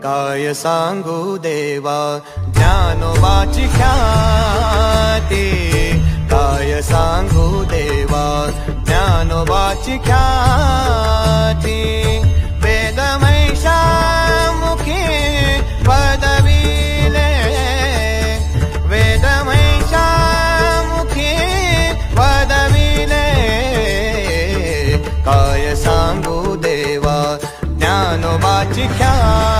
काय सांगू देवा ज्ञानोबाची ख्याती, काय सांगू देवा ज्ञानोबाची ख्याती। वेद महिषामुखी पदविले, वेद महिषामुखी पदविले, काय सांगू देवा ज्ञानोबाची ख्याती।